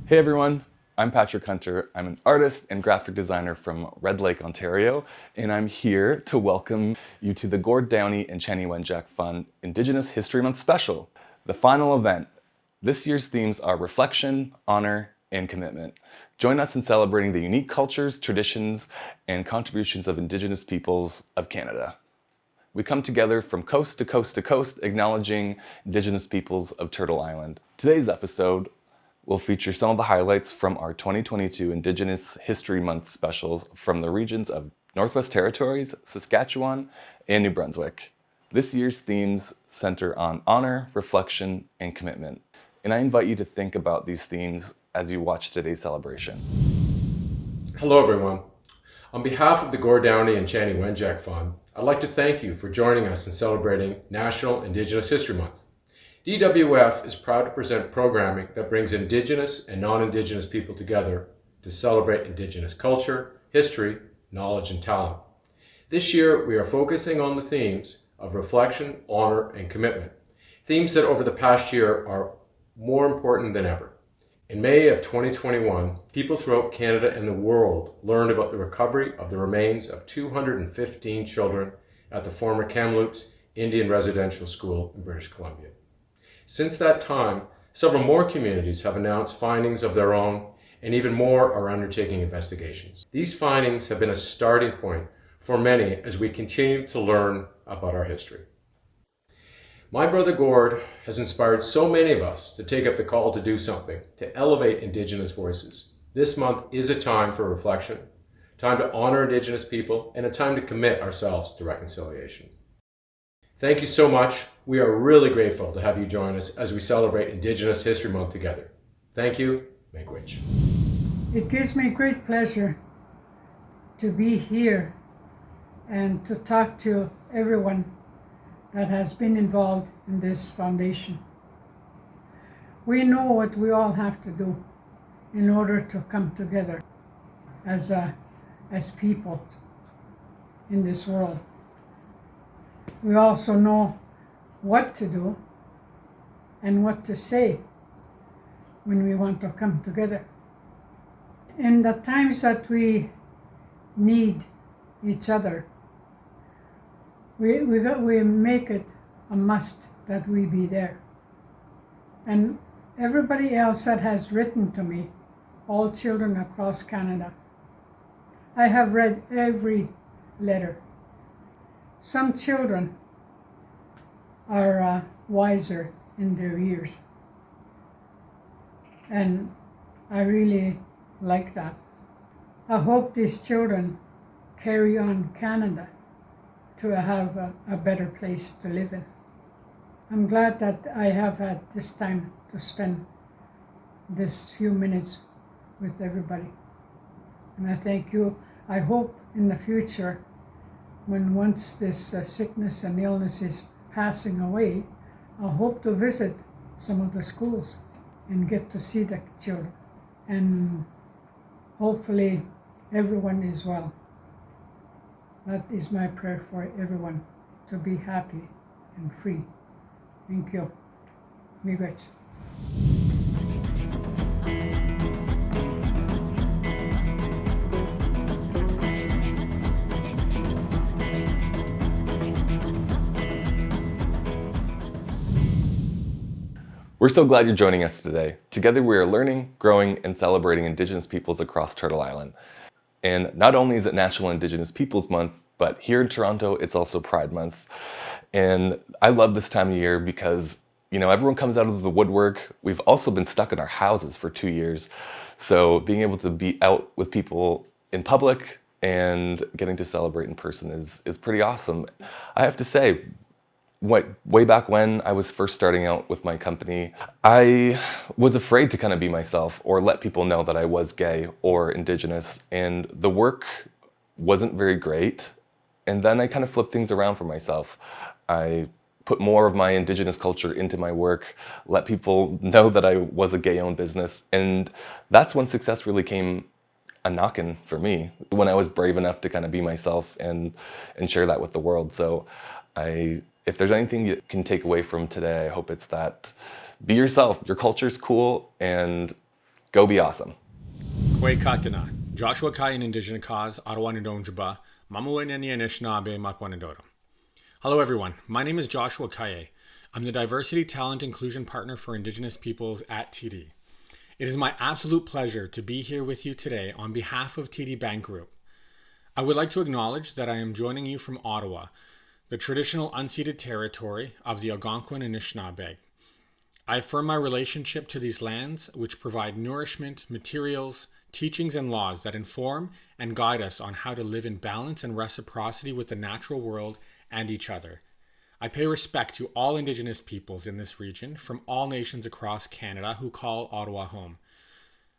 Hey everyone, I'm Patrick Hunter. I'm an artist and graphic designer from Red Lake, Ontario, and I'm here to welcome you to the Gord, Downie and Chanie Wenjack Fund Indigenous History Month special, the final event. This year's themes are reflection, honor, and commitment. Join us in celebrating the unique cultures, traditions, and contributions of Indigenous peoples of Canada. We come together from coast to coast to coast, acknowledging Indigenous peoples of Turtle Island. Today's episode will feature some of the highlights from our 2022 Indigenous History Month specials from the regions of Northwest Territories, Saskatchewan, and New Brunswick. This year's themes center on honor, reflection, and commitment. And I invite you to think about these themes as you watch today's celebration. Hello everyone. On behalf of the Gord, Downie and Chanie Wenjack Fund, I'd like to thank you for joining us in celebrating National Indigenous History Month. DWF is proud to present programming that brings Indigenous and non-Indigenous people together to celebrate Indigenous culture, history, knowledge, and talent. This year, we are focusing on the themes of reflection, honor, and commitment, themes that over the past year are more important than ever. In May of 2021, people throughout Canada and the world learned about the recovery of the remains of 215 children at the former Kamloops Indian Residential School in British Columbia. Since that time, several more communities have announced findings of their own, and even more are undertaking investigations. These findings have been a starting point for many as we continue to learn about our history. My brother Gord has inspired so many of us to take up the call to do something, to elevate Indigenous voices. This month is a time for reflection, time to honor Indigenous people, and a time to commit ourselves to reconciliation. Thank you so much. We are really grateful to have you join us as we celebrate Indigenous History Month together. Thank you. Miigwech. It gives me great pleasure to be here and to talk to everyone that has been involved in this foundation. We know what we all have to do in order to come together as people in this world. We also know what to do and what to say when we want to come together. In the times that we need each other, we make it a must that we be there. And everybody else that has written to me, all children across Canada, I have read every letter. Some children are wiser in their years, and I really like that. I hope these children carry on Canada to have a better place to live in. I'm glad that I have had this time to spend this few minutes with everybody, and I thank you. I hope in the future, when once this sickness and illness is passing away, I hope to visit some of the schools and get to see the children. And hopefully everyone is well. That is my prayer for everyone, to be happy and free. Thank you. Miigwech. We're so glad you're joining us today. Together we are learning, growing, and celebrating Indigenous peoples across Turtle Island. And not only is it National Indigenous Peoples Month, but here in Toronto, it's also Pride Month. And I love this time of year because, everyone comes out of the woodwork. We've also been stuck in our houses for 2 years. So being able to be out with people in public and getting to celebrate in person is pretty awesome. I have to say, way back when I was first starting out with my company, I was afraid to kind of be myself or let people know that I was gay or Indigenous, and the work wasn't very great. And then I kind of flipped things around for myself. I put more of my Indigenous culture into my work, let people know that I was a gay-owned business, and that's when success really came a knocking for me, when I was brave enough to kind of be myself and share that with the world. So if there's anything you can take away from today, I hope it's that be yourself. Your culture's cool, and Go be awesome. Kwe Kakina, Joshua Kayan Indigenous Cause, Ottawa Ndonjaba, Mamueneni Anishinaabe Makwanadora. Hello everyone, my name is Joshua Kaye. I'm the Diversity, Talent, Inclusion Partner for Indigenous Peoples at TD. It is my absolute pleasure to be here with you today on behalf of TD Bank Group. I would like to acknowledge that I am joining you from Ottawa, the traditional unceded territory of the Algonquin and Anishinaabe. I affirm my relationship to these lands, which provide nourishment, materials, teachings, and laws that inform and guide us on how to live in balance and reciprocity with the natural world and each other. I pay respect to all Indigenous peoples in this region from all nations across Canada who call Ottawa home.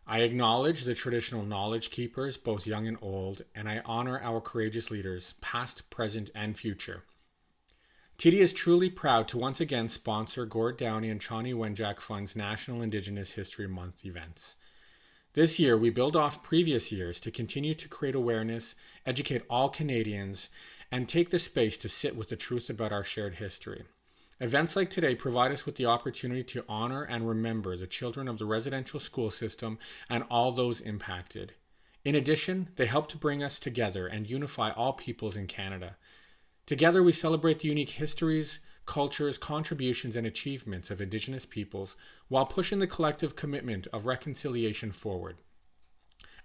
I acknowledge the traditional knowledge keepers, both young and old, and I honor our courageous leaders, past, present, and future. TD is truly proud to once again sponsor Gord, Downie, and Chanie Wenjack Fund's National Indigenous History Month events. This year, we build off previous years to continue to create awareness, educate all Canadians, and take the space to sit with the truth about our shared history. Events like today provide us with the opportunity to honor and remember the children of the residential school system and all those impacted. In addition, they help to bring us together and unify all peoples in Canada. Together, we celebrate the unique histories, cultures, contributions, and achievements of Indigenous peoples while pushing the collective commitment of reconciliation forward.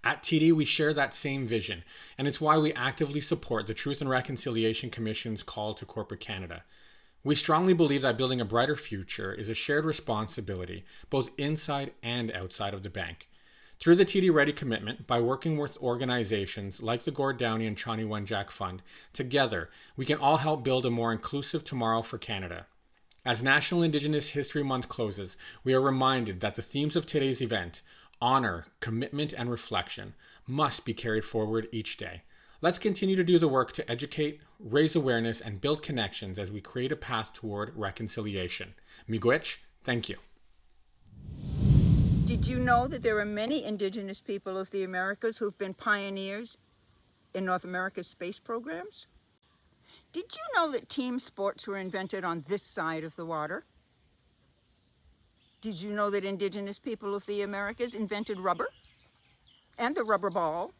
At TD, we share that same vision, and it's why we actively support the Truth and Reconciliation Commission's call to corporate Canada. We strongly believe that building a brighter future is a shared responsibility, both inside and outside of the bank. Through the TD Ready commitment, by working with organizations like the Gord, Downie, and Chanie Wenjack Fund, together, we can all help build a more inclusive tomorrow for Canada. As National Indigenous History Month closes, we are reminded that the themes of today's event, honor, commitment, and reflection, must be carried forward each day. Let's continue to do the work to educate, raise awareness, and build connections as we create a path toward reconciliation. Miigwech, thank you. Did you know that there are many Indigenous people of the Americas who've been pioneers in North America's space programs? Did you know that team sports were invented on this side of the water? Did you know that Indigenous people of the Americas invented rubber and the rubber ball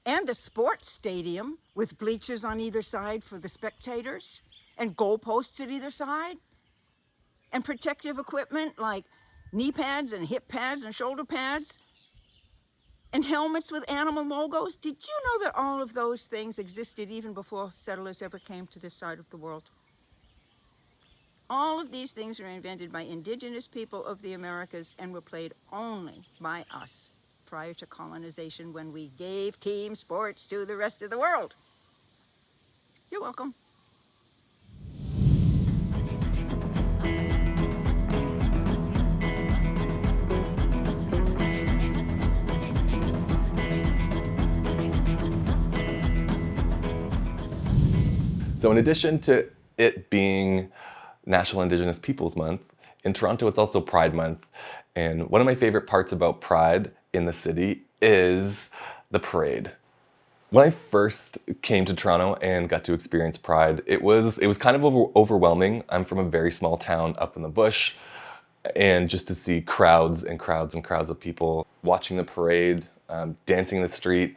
and the sports stadium with bleachers on either side for the spectators and goalposts at either side and protective equipment like knee pads and hip pads and shoulder pads and helmets with animal logos? Did you know that all of those things existed even before settlers ever came to this side of the world? All of these things were invented by Indigenous people of the Americas and were played only by us prior to colonization when we gave team sports to the rest of the world. You're welcome. So in addition to it being National Indigenous Peoples Month, in Toronto it's also Pride Month. And one of my favorite parts about Pride in the city is the parade. When I first came to Toronto and got to experience Pride, it was kind of overwhelming. I'm from a very small town up in the bush, and just to see crowds and crowds and crowds of people watching the parade, dancing in the street,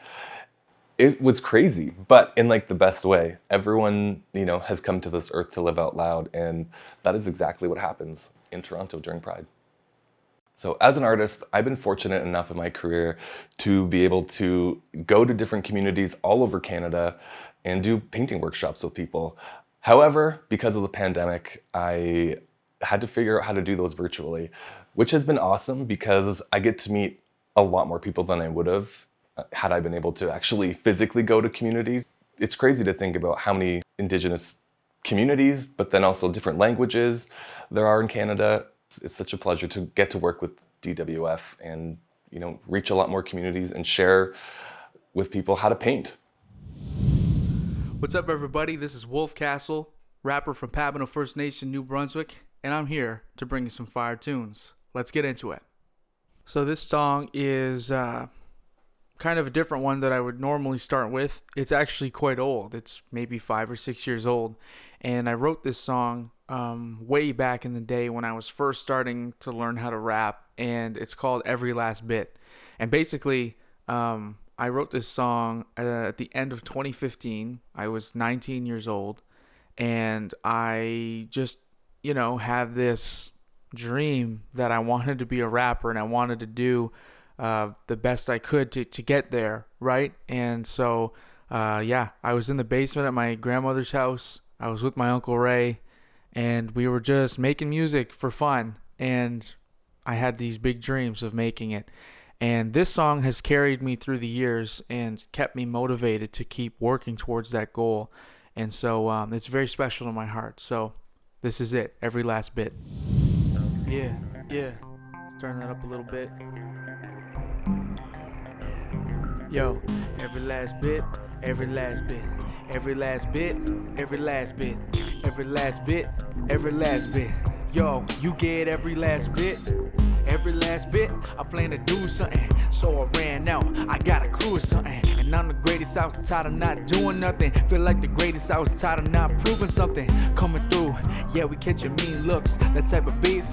it was crazy, but in like the best way. Everyone, has come to this earth to live out loud, and that is exactly what happens in Toronto during Pride. So as an artist, I've been fortunate enough in my career to be able to go to different communities all over Canada and do painting workshops with people. However, because of the pandemic, I had to figure out how to do those virtually, which has been awesome because I get to meet a lot more people than I would have had I been able to actually physically go to communities. It's crazy to think about how many Indigenous communities, but then also different languages there are in Canada. It's such a pleasure to get to work with DWF and reach a lot more communities and share with people how to paint. What's up, everybody? This is Wolf Castle, rapper from Papineau First Nation, New Brunswick, and I'm here to bring you some fire tunes. Let's get into it. So this song is kind of a different one that I would normally start with. It's actually quite old. It's maybe 5 or 6 years old, and I wrote this song way back in the day when I was first starting to learn how to rap, and it's called Every Last Bit. And basically, I wrote this song at the end of 2015. I was 19 years old, and I just, had this dream that I wanted to be a rapper, and I wanted to do the best I could to get there, right? And so, I was in the basement at my grandmother's house. I was with my Uncle Ray, and we were just making music for fun, and I had these big dreams of making it. And this song has carried me through the years and kept me motivated to keep working towards that goal. And so it's very special to my heart. So this is it, Every Last Bit. Yeah. Let's turn that up a little bit. Yo, every last bit, every last bit, every last bit, every last bit, every last bit, every last bit. Yo, you get every last bit. Every last bit, I plan to do something, so I ran out. I got a crew or something, and I'm the greatest. I was tired of not doing nothing. Feel like the greatest. I was tired of not proving something. Coming through, yeah, we catching mean looks. That type of beef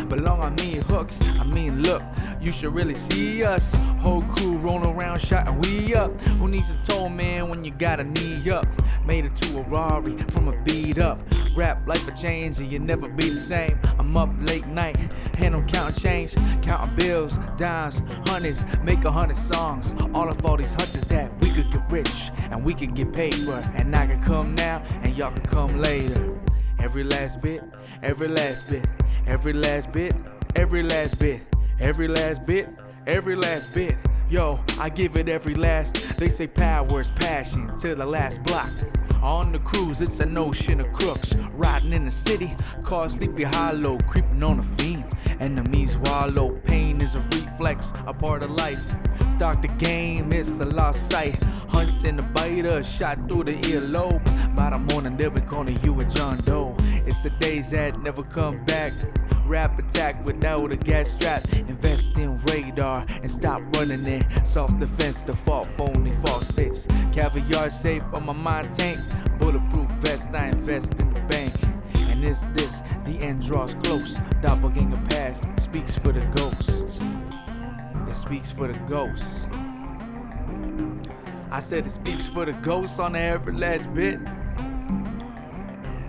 belong on mean hooks. I mean, look, you should really see us. Whole crew rolling around, shouting we up. Who needs a toe, man, when you got a knee up? Made it to a Rari from a beat up. Rap life a change, and you never be the same. I'm up late night, and I'm counting change. Counting bills, dimes, hundreds, make 100 songs. All these hunches that we could get rich and we could get paid for. And I could come now and y'all could come later. Every last bit, every last bit, every last bit, every last bit, every last bit, every last bit. Yo, I give it every last. They say power is passion till the last block. On the cruise, it's an ocean of crooks. Riding in the city, cars Sleepy Hollow, creeping on a fiend. Enemies wallow, pain is a reflex, a part of life. Start the game, it's a lost sight. Hunting a biter, shot through the earlobe. By the morning, they'll be calling you a John Doe. It's the days that never come back. Rap attack without a gas strap. Invest in radar and stop running it. Self-defense, default, phony false hits. Caviar safe on my mind tank. Bulletproof vest, I invest in the bank. And is this, the end draws close. Doppelganger past speaks for the ghosts. It speaks for the ghosts. I said it speaks for the ghosts on the every last bit.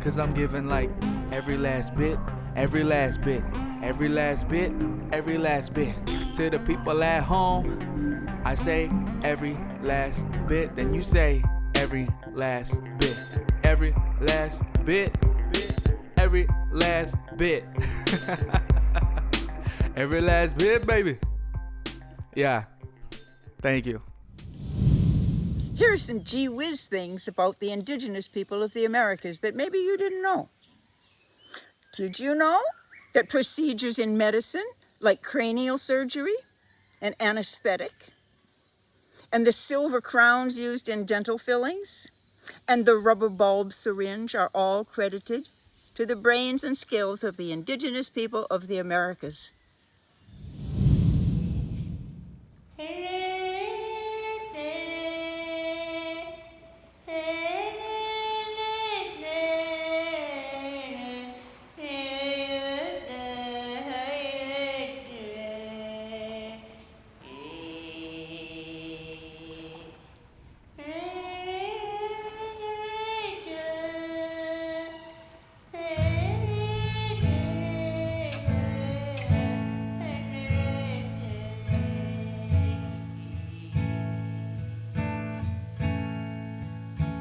Cause I'm giving like every last bit, every last bit, every last bit, every last bit. To the people at home, I say every last bit. Then you say every last bit, every last bit, every last bit. Every last bit, baby. Yeah. Thank you. Here are some gee whiz things about the Indigenous people of the Americas that maybe you didn't know. Did you know that procedures in medicine, like cranial surgery and anesthetic, and the silver crowns used in dental fillings, and the rubber bulb syringe are all credited to the brains and skills of the Indigenous people of the Americas?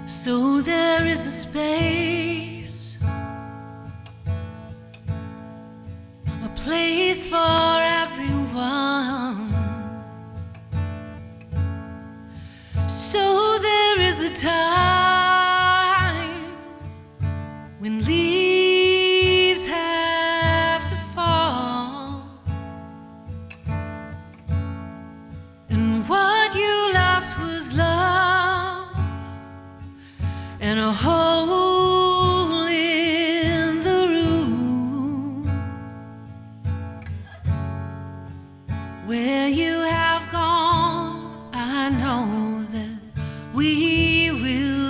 So there is a space, a place for everyone. So there is a time when leaves have to fall, and what you left was love and a hole in the room where you have gone. I know that we will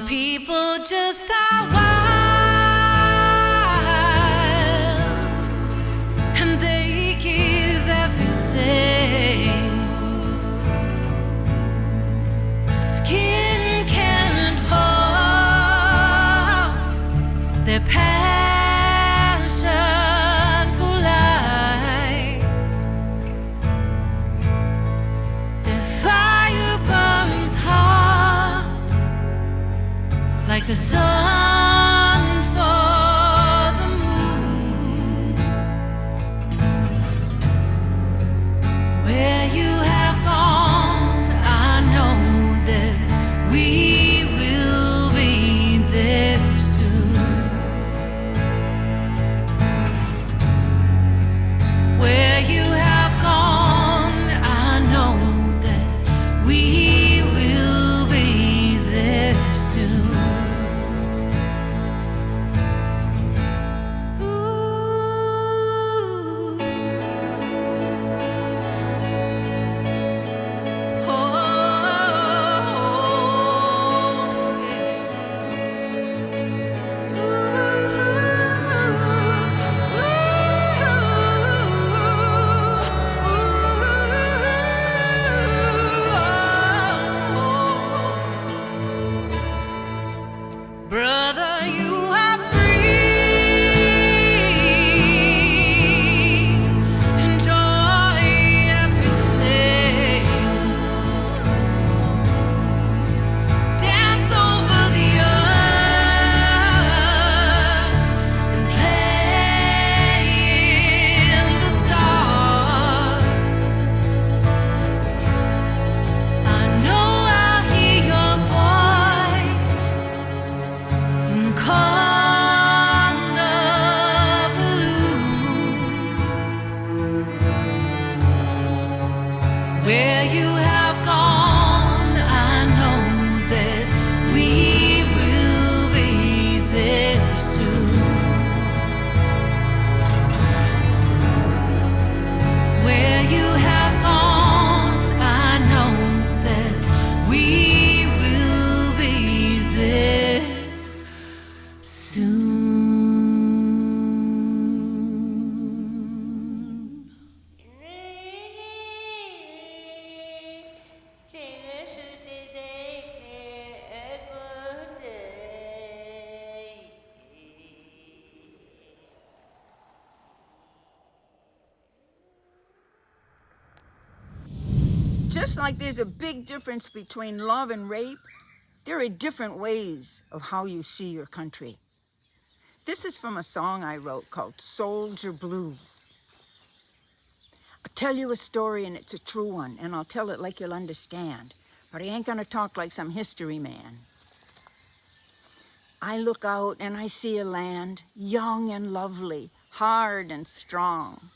Some people just are wild, and they give everything. Skin can't hold their passion for life. Their fire burns hot like the sun for the moon. Where you have gone, I know that we will be there soon. Where you have gone, I know that we will be there soon. Brother, you are free. Enjoy everything. Dance over the earth and play in the stars. I know I'll hear your voice in the call of the loon. Where you have gone, I know that we will be there soon. Where you have gone, I know that we will be there soon. Just like there's a big difference between love and rape, there are different ways of how you see your country. This is from a song I wrote called Soldier Blue. I'll tell you a story, and it's a true one, and I'll tell it like you'll understand, but I ain't gonna talk like some history man. I look out and I see a land young and lovely, hard and strong.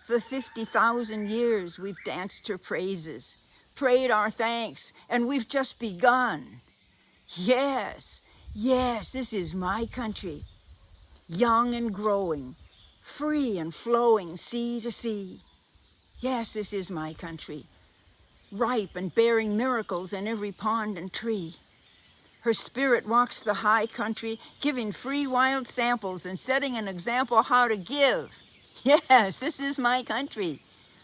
For 50,000 years we've danced her praises, prayed our thanks, and we've just begun. Yes, yes, this is my country, young and growing, free and flowing sea to sea. Yes, this is my country, ripe and bearing miracles in every pond and tree. Her spirit walks the high country, giving free wild samples and setting an example how to give. Yes, this is my country,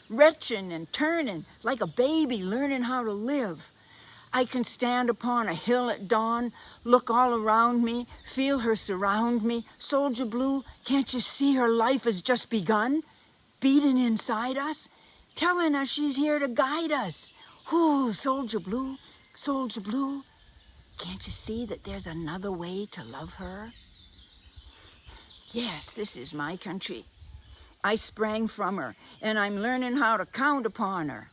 retching and turning like a baby learning how to live. I can stand upon a hill at dawn, look all around me, feel her surround me. Soldier Blue, can't you see her life has just begun? Beating inside us, telling us she's here to guide us. Ooh, Soldier Blue, can't you see that there's another way to love her? Yes, this is my country. I sprang from her, and I'm learning how to count upon her.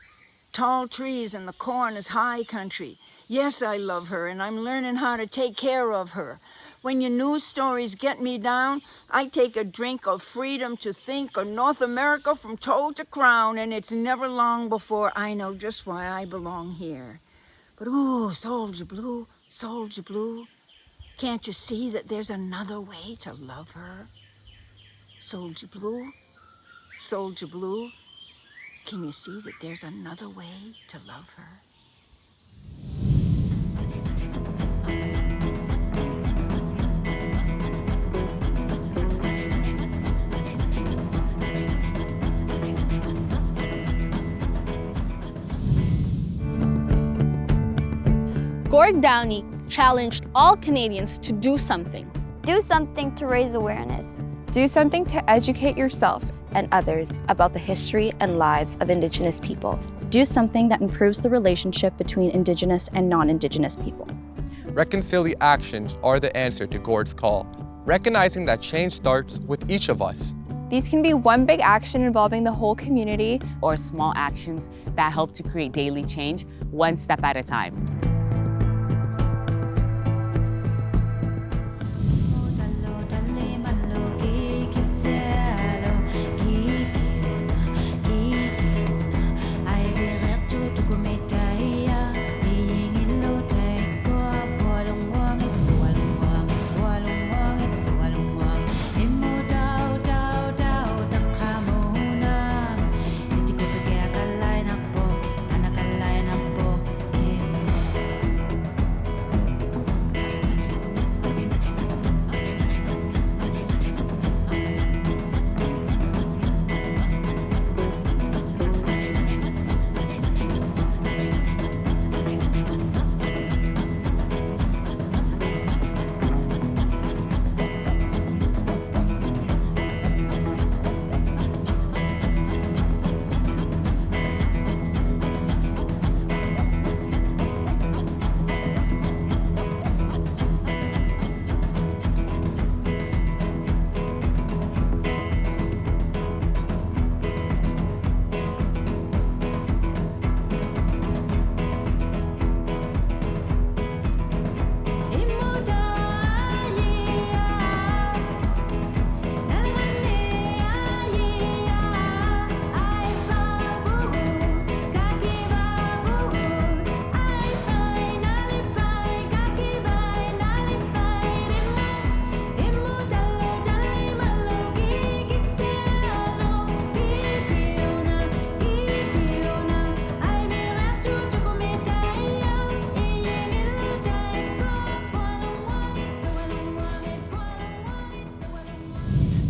Tall trees and the corn is high country. Yes, I love her, and I'm learning how to take care of her. When your news stories get me down, I take a drink of freedom to think of North America from toe to crown, and it's never long before I know just why I belong here. But ooh, Soldier Blue, can't you see that there's another way to love her? Soldier Blue, can you see that there's another way to love her? Gord Downie challenged all Canadians to do something. Do something to raise awareness. Do something to educate yourself and others about the history and lives of Indigenous people. Do something that improves the relationship between Indigenous and non-Indigenous people. Reconciliation actions are the answer to Gord's call, recognizing that change starts with each of us. These can be one big action involving the whole community, or small actions that help to create daily change, one step at a time.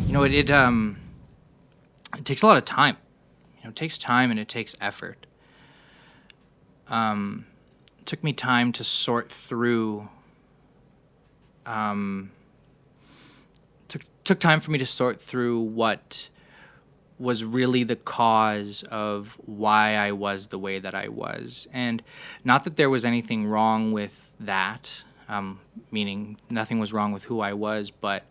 You know, it takes a lot of time. You know, it takes time and it takes effort. It took me time to sort through. Took time for me to sort through what was really the cause of why I was the way that I was, and not that there was anything wrong with that. Meaning nothing was wrong with who I was, but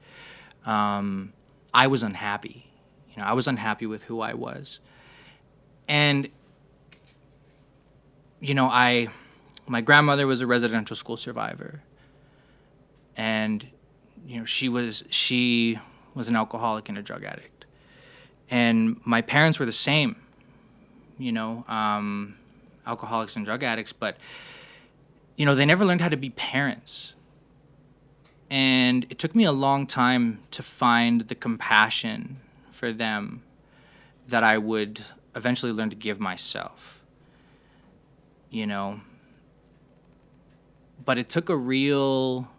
I was unhappy. You know, I was unhappy with who I was. And, you know, my grandmother was a residential school survivor. And, you know, she was an alcoholic and a drug addict. And my parents were the same, you know, alcoholics and drug addicts, but, you know, they never learned how to be parents. And it took me a long time to find the compassion for them that I would eventually learn to give myself, you know. But it took real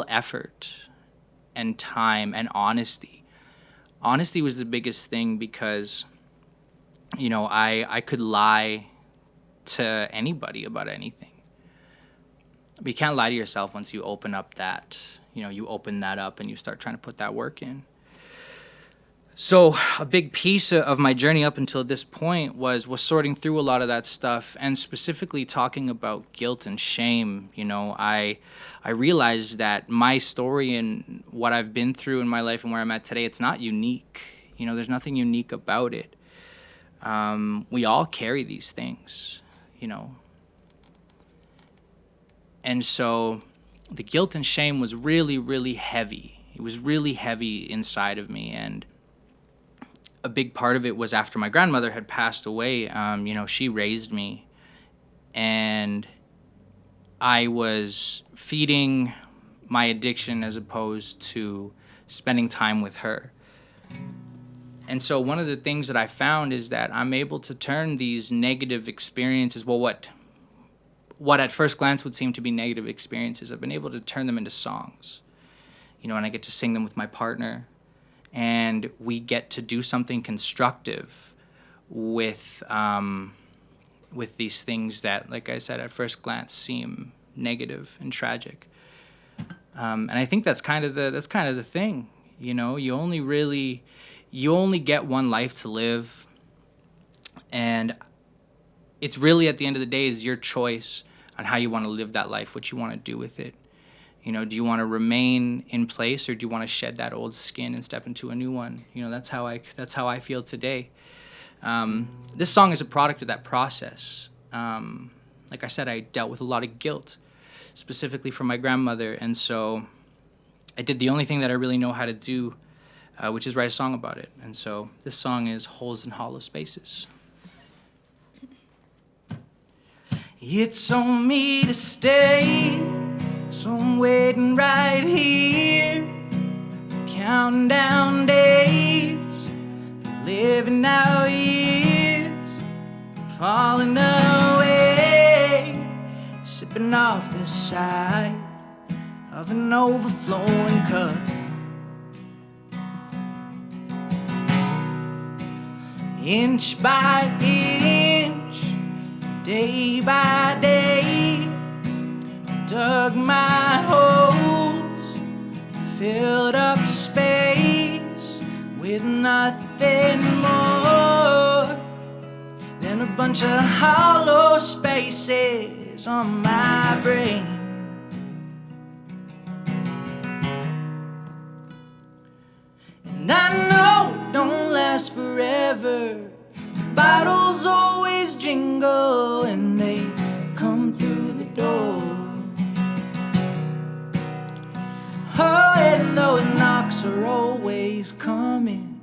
effort and time and honesty. Honesty was the biggest thing because, you know, I could lie to anybody about anything. But you can't lie to yourself once you open up that, you know, you open that up and you start trying to put that work in. So a big piece of my journey up until this point was sorting through a lot of that stuff, and specifically talking about guilt and shame. You know, I realized that my story and what I've been through in my life and where I'm at today, it's not unique. You know, there's nothing unique about it. We all carry these things, you know. And so the guilt and shame was really, really heavy. It was really heavy inside of me. And a big part of it was after my grandmother had passed away. You know, she raised me. And I was feeding my addiction as opposed to spending time with her. And so one of the things that I found is that I'm able to turn these negative experiences, well, what at first glance would seem to be negative experiences, I've been able to turn them into songs. You know, and I get to sing them with my partner, and we get to do something constructive with with these things that, like I said, at first glance seem negative and tragic. And I think that's kind of the thing, you know. You only get one life to live, and it's really, at the end of the day, is your choice on how you want to live that life, what you want to do with it. You know, do you want to remain in place, or do you want to shed that old skin and step into a new one? You know, that's how I feel today. This song is a product of that process. Like I said, I dealt with a lot of guilt, specifically from my grandmother, and so I did the only thing that I really know how to do, which is write a song about it. And so this song is Holes and Hollow Spaces. It's on me to stay, so I'm waiting right here, counting down days, living out years, falling away, sipping off the side of an overflowing cup. Inch by inch, day by day, dug my holes, filled up space with nothing more than a bunch of hollow spaces on my brain. And I know it don't last forever. The bottles always jingle and they come through the door. Oh, and those knocks are always coming.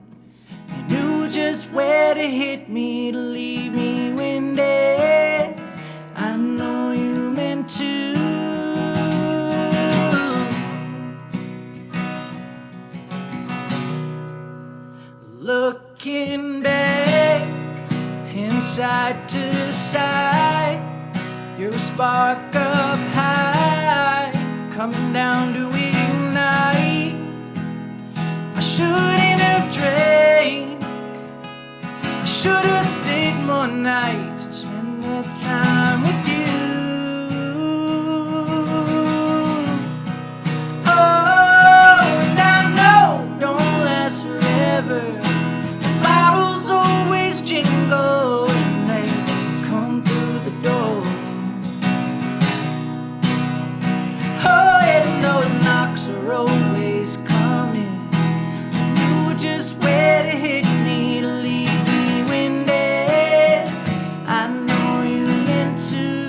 You knew just where to hit me to leave me winded. I know you meant to. Looking back, inside to side, you're a spark up high, coming down to ignite. I shouldn't have drank, I should have stayed more nights and spent the time with you. Oh, and I know don't last forever. The bottles always jingle and they come through the door. Oh, and those knocks are always coming. You knew just where to hit me to leave me winded. I know you meant to,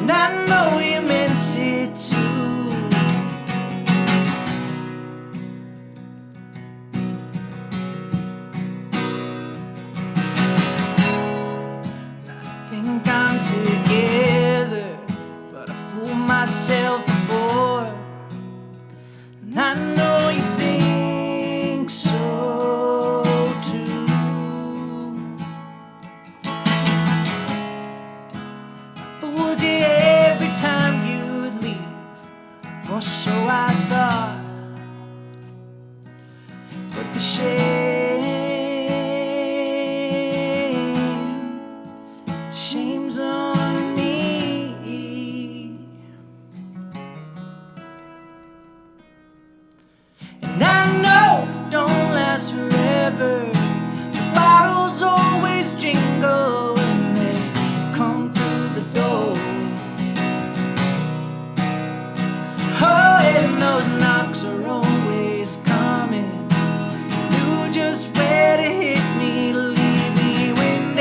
and I know you meant it too. I think I'm together, but I fooled myself before. And I know you think so too. I fooled you every time you'd leave, or so I thought. But the shame's on me. And I know it don't last forever. The bottles always jingle when they come through the door. Oh, and those knocks are always coming. You knew just where to hit me to leave me winded.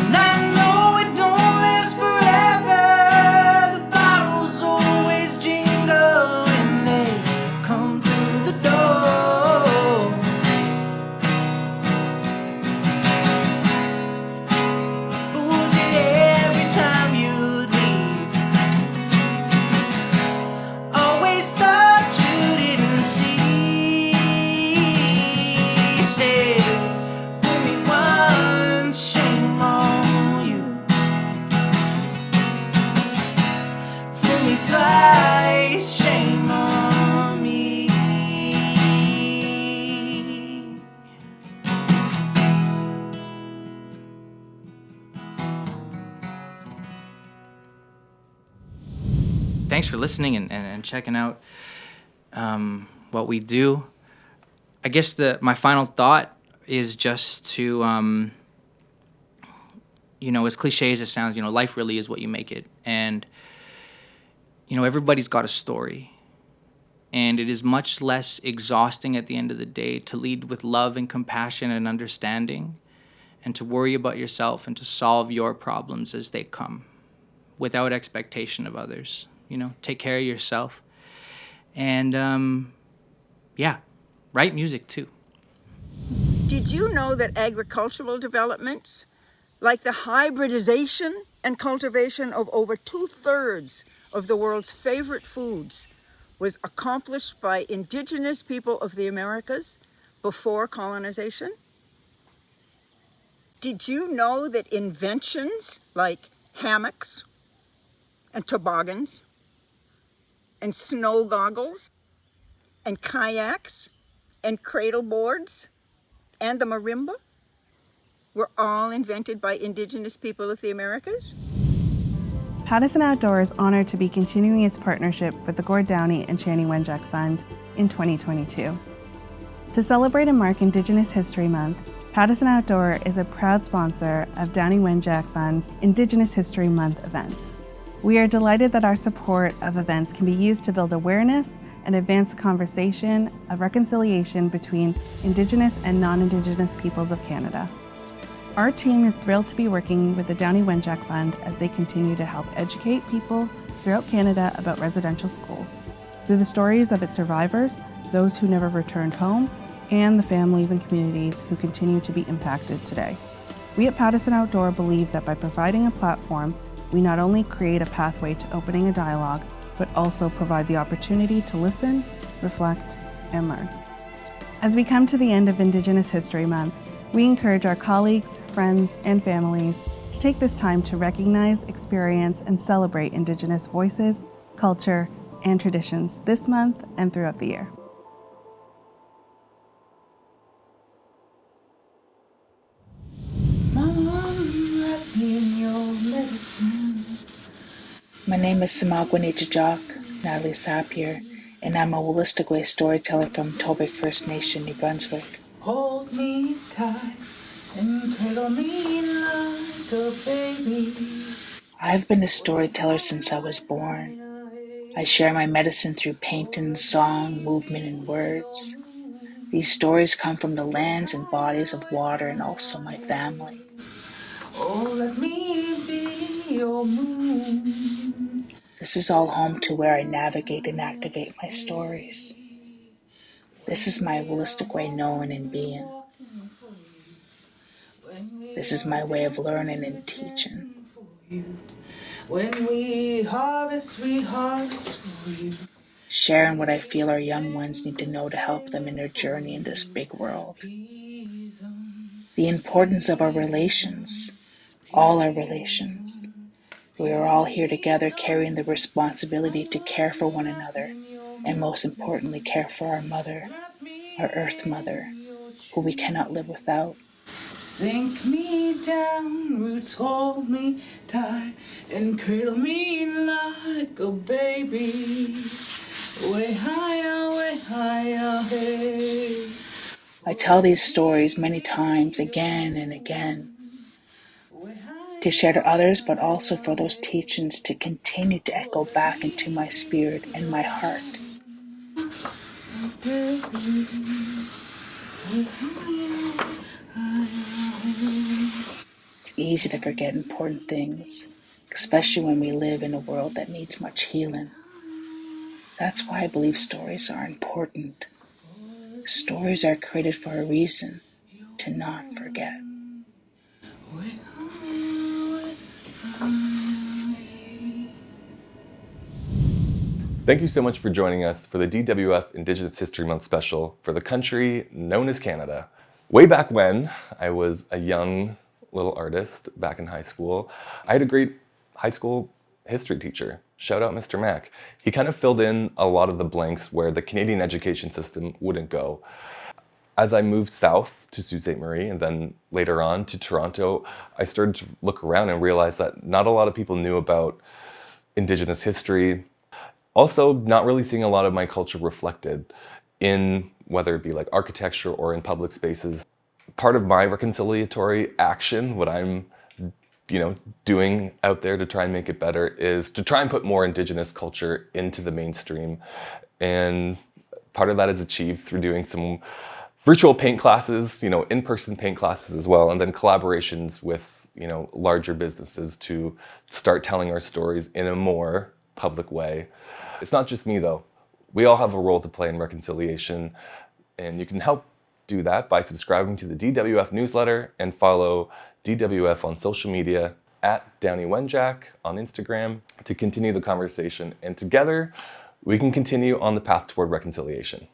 And I know it don't last forever. The bottles always jingle when they come through the door. Fooled you every time you'd leave. Always thought you didn't see. Said, fool me once, shame on you. Fool me twice, shame on me. thanks for listening and checking out what we do. I guess my final thought is just to, as cliche as it sounds, life really is what you make it. And, everybody's got a story. And it is much less exhausting at the end of the day to lead with love and compassion and understanding, and to worry about yourself and to solve your problems as they come without expectation of others. Take care of yourself. And, write music too. Did you know that agricultural developments, like the hybridization and cultivation of over 2/3 of the world's favorite foods, was accomplished by Indigenous people of the Americas before colonization? Did you know that inventions like hammocks and toboggans and snow goggles and kayaks and cradle boards and the marimba were all invented by Indigenous people of the Americas? Pattison Outdoor is honored to be continuing its partnership with the Gord, Downie and Chanie Wenjack Fund in 2022. To celebrate and mark Indigenous History Month, Pattison Outdoor is a proud sponsor of Downie Wenjack Fund's Indigenous History Month events. We are delighted that our support of events can be used to build awareness and advance the conversation of reconciliation between Indigenous and non-Indigenous peoples of Canada. Our team is thrilled to be working with the Downie Wenjack Fund as they continue to help educate people throughout Canada about residential schools, through the stories of its survivors, those who never returned home, and the families and communities who continue to be impacted today. We at Pattison Outdoor believe that by providing a platform, we not only create a pathway to opening a dialogue, but also provide the opportunity to listen, reflect, and learn. As we come to the end of Indigenous History Month, we encourage our colleagues, friends, and families to take this time to recognize, experience, and celebrate Indigenous voices, culture, and traditions this month and throughout the year. My name is Samagwini Jajak, Natalie Sapir, and I'm a Holistic Way storyteller from Tobic First Nation, New Brunswick. Hold me tight and cradle me like a baby. I've been a storyteller since I was born. I share my medicine through painting, song, movement, and words. These stories come from the lands and bodies of water and also my family. Oh, let me be your moon. This is all home to where I navigate and activate my stories. This is my holistic way knowing and being. This is my way of learning and teaching. When we harvest for you. Sharing what I feel our young ones need to know to help them in their journey in this big world. The importance of our relations, all our relations. We are all here together carrying the responsibility to care for one another, and most importantly, care for our mother, our Earth Mother, who we cannot live without. Sink me down, roots hold me tight, and cradle me like a baby. Way higher, hey. I tell these stories many times, again and again, to share to others, but also for those teachings to continue to echo back into my spirit and my heart. It's easy to forget important things, especially when we live in a world that needs much healing. That's why I believe stories are important. Stories are created for a reason, to not forget. Thank you so much for joining us for the DWF Indigenous History Month special for the country known as Canada. Way back when I was a young little artist back in high school, I had a great high school history teacher. Shout out Mr. Mack. He kind of filled in a lot of the blanks where the Canadian education system wouldn't go. As I moved south to Sault Ste. Marie and then later on to Toronto, I started to look around and realize that not a lot of people knew about Indigenous history. Also, not really seeing a lot of my culture reflected in whether it be like architecture or in public spaces. Part of my reconciliatory action, what I'm doing out there to try and make it better, is to try and put more Indigenous culture into the mainstream. And part of that is achieved through doing some virtual paint classes, in-person paint classes as well, and then collaborations with, larger businesses to start telling our stories in a more public way. It's not just me though. We all have a role to play in reconciliation, and you can help do that by subscribing to the DWF newsletter and follow DWF on social media at Downie Wenjack on Instagram to continue the conversation. And together, we can continue on the path toward reconciliation.